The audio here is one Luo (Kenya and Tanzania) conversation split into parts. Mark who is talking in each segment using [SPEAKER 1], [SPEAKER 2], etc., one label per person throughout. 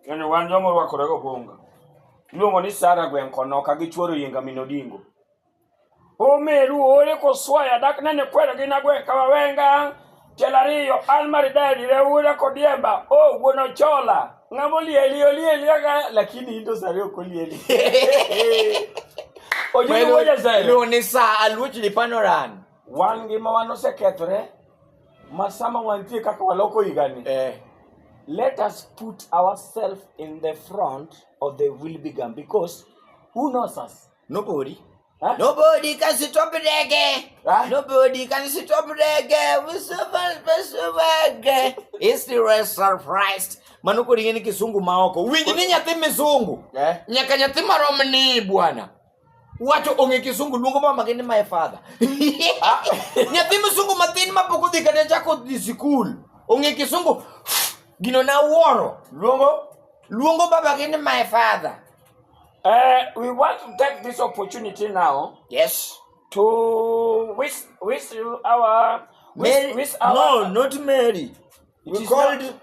[SPEAKER 1] Yani wan jomo rwakore go gonga. Luongo ni Sara Gwen Konoka gi chuoro Yinga Minodingo. Omeru ore ko swaya dak nene kwera gina Gwen Kawawenga. Telariyo almaridadi reura kodiemba. Oh, buono chola. Ngamo lieli aga lakini indo sario ko lieli. Ojuno moja sai.
[SPEAKER 2] Luongo ni Sa aluoch Jipanoran.
[SPEAKER 1] Wan gima wan osekethre. Masama wantie kaka waloko igani. Let us put ourselves in the front of the Wilbigam because who knows us?
[SPEAKER 2] Nobody.
[SPEAKER 1] Huh?
[SPEAKER 2] Nobody can stop reggae.
[SPEAKER 1] Huh?
[SPEAKER 2] Nobody can stop reggae. We survive. It's the surprised. Manoko ni kisungu maoko. Wingi ni nyathi misungu. Nyaka nyathi maromni bwana. Wacho onge kisungu lungo mama gini my father. Nyathi misungu matini mapoko di kade chako di school. Onge kisungu gino na woro. Luongo baba gini my father.
[SPEAKER 1] We want to take this opportunity now.
[SPEAKER 2] Yes.
[SPEAKER 1] To wish you our
[SPEAKER 2] Mary.
[SPEAKER 1] Wish our,
[SPEAKER 2] no, not Mary. We called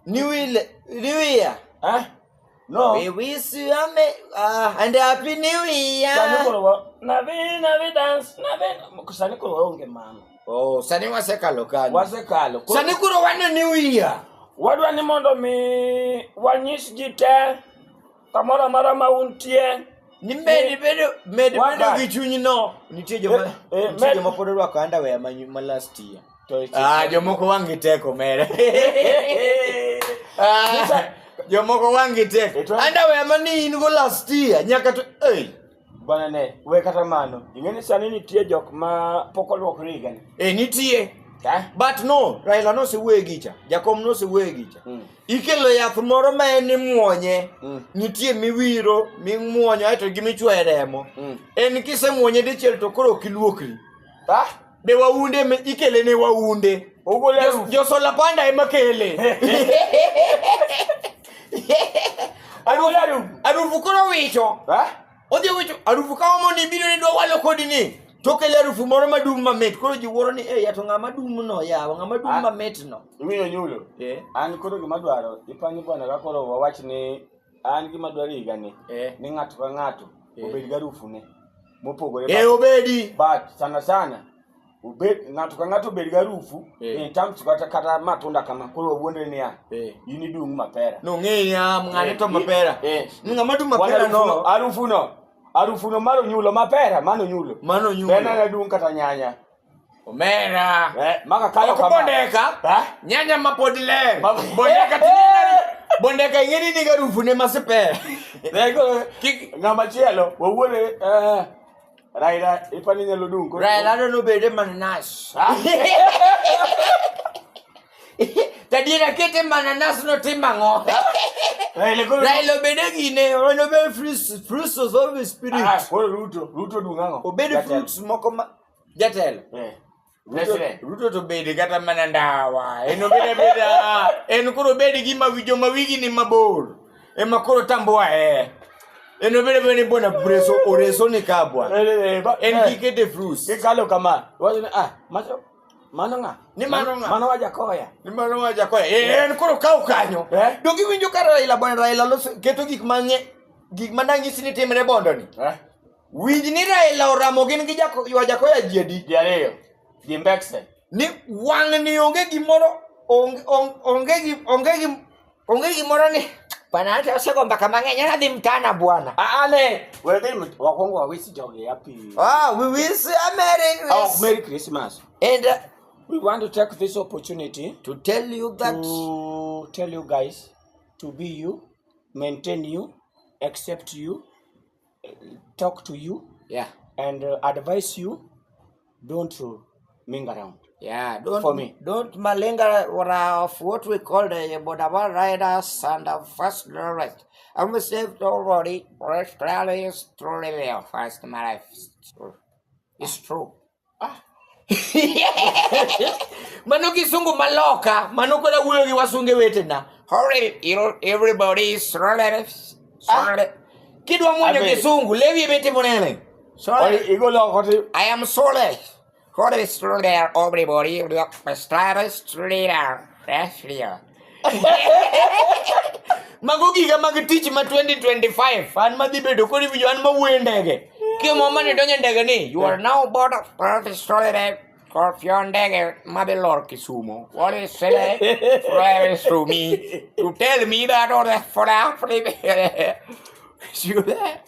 [SPEAKER 2] New Year.
[SPEAKER 1] Huh? No.
[SPEAKER 2] We wish you and happy New Year.
[SPEAKER 1] Navi dance. Navi kusanikuro onge mama.
[SPEAKER 2] Oh, sani wasekalo kani.
[SPEAKER 1] Wasekalo.
[SPEAKER 2] Sanikuro wana New Year.
[SPEAKER 1] Wadwa ni mondo mi wanyis jite. Kamora mara mauntie.
[SPEAKER 2] Ni medi gichunyi no. Nitie joma pod rwako underwear ma last year. Jomoko wangi teko mere. Jomoko wangi teko. Underwear mani in go last year nyaka to
[SPEAKER 1] bana ne we kata mano. Ingeni sani nitie jok ma poko lwokre igani.
[SPEAKER 2] Nitie. But no, Raila no se wegicha. Jakom no se wegicha. Ikelo yath moro ma en muonye. Nitie miwiro, mimuonyo aito gimichwe remo. En kise muonye dichiel to koro kiluokri. De waunde ikele ne waunde. Jo sola panda ema kele. Arufu koro wicho. Odhi wicho arufu ka omoni biro ni do walo kodi ni. Tokele arufu moro madum mamet koro jiworo ni yato ngama dum no yawa ngama dum mamet no.
[SPEAKER 1] Imiyo nyulo. An koro gima dwaro ipangi bwana ga koro wawach ni an gima dwaro igani. Ni ng'ato ka ng'ato obed ga arufu ne. Mopogore.
[SPEAKER 2] Obedi.
[SPEAKER 1] But sana obed ng'ato ka ng'ato obed ga arufu in terms kata matunda kama koro wuonde ni ya. Ini dung mapera.
[SPEAKER 2] No ng'eya ng'ane to mapera. Ng'ama dum mapera no.
[SPEAKER 1] Arufu no maro nyulo mapera mano nyulo. Bena na dung kata nyanya.
[SPEAKER 2] Omera.
[SPEAKER 1] Maka kayo
[SPEAKER 2] kama. Bondeka. Nyanya mapodile. Bondeka tinena. Bondeka ingeni ni garufu ne masepera.
[SPEAKER 1] Lego ngama chielo wawuore Raila ipani nyalo dung.
[SPEAKER 2] Raila no bede mananas. Tadira kete mananas no timango. Raila bede gine, ono be fruits of the spirit.
[SPEAKER 1] Ruto dungango.
[SPEAKER 2] Obede fruits moko jatel. Ruto to bede kata manandawa. Eno bede eno kuro bede gima wijo mawigi ni mabor. Ema kuro tamboa eno bede bona breso oreso ni kabwa. En kikete fruits.
[SPEAKER 1] Kikalo kama. Macho Manonga.
[SPEAKER 2] Ni manonga.
[SPEAKER 1] Mano wajakoya.
[SPEAKER 2] Ni mano wajakoya. En koro kao kanyo. Dogi winjo ka Raila bwana Raila keto gik manangisi ni timre bondo ni. Winj ni Raila oramo gin gi wajakoya jiedi.
[SPEAKER 1] Diareyo. Dimbekse.
[SPEAKER 2] Ni wang ni onge gimoro onge gimoro ni. Panata osegomba kama ng'eny na dhi mtana bwana.
[SPEAKER 1] Wewe wakongo wawisi joge happy.
[SPEAKER 2] We wish a
[SPEAKER 1] Merry Christmas.
[SPEAKER 2] And
[SPEAKER 1] we want to take this opportunity
[SPEAKER 2] to tell you that
[SPEAKER 1] to tell you guys to be you, maintain you, accept you, talk to you, and advise you. Don't mingle around. Don't
[SPEAKER 2] malinga of what we call the Bodaba riders and the first rest. I'm saved already. Australia is truly there. First, my life. It's true. Mano kisungu maloka, mano kona uyo ki wasunge wete na. Hurry, everybody is relatives. Kidwa mwenye kisungu, levi bete monene. I am sorry. Hurry, still there, everybody. Look, Australia is truly there. That's real. Mago giga mag tich ma 2025. An madhi bedo kodi winjo an mawuoyo ndege. Kio mama ni donjo ndege ni. You are now board of Scorpio ndege madhi lor Kisumu. What is flies to me to tell me that or the for Africa. You there?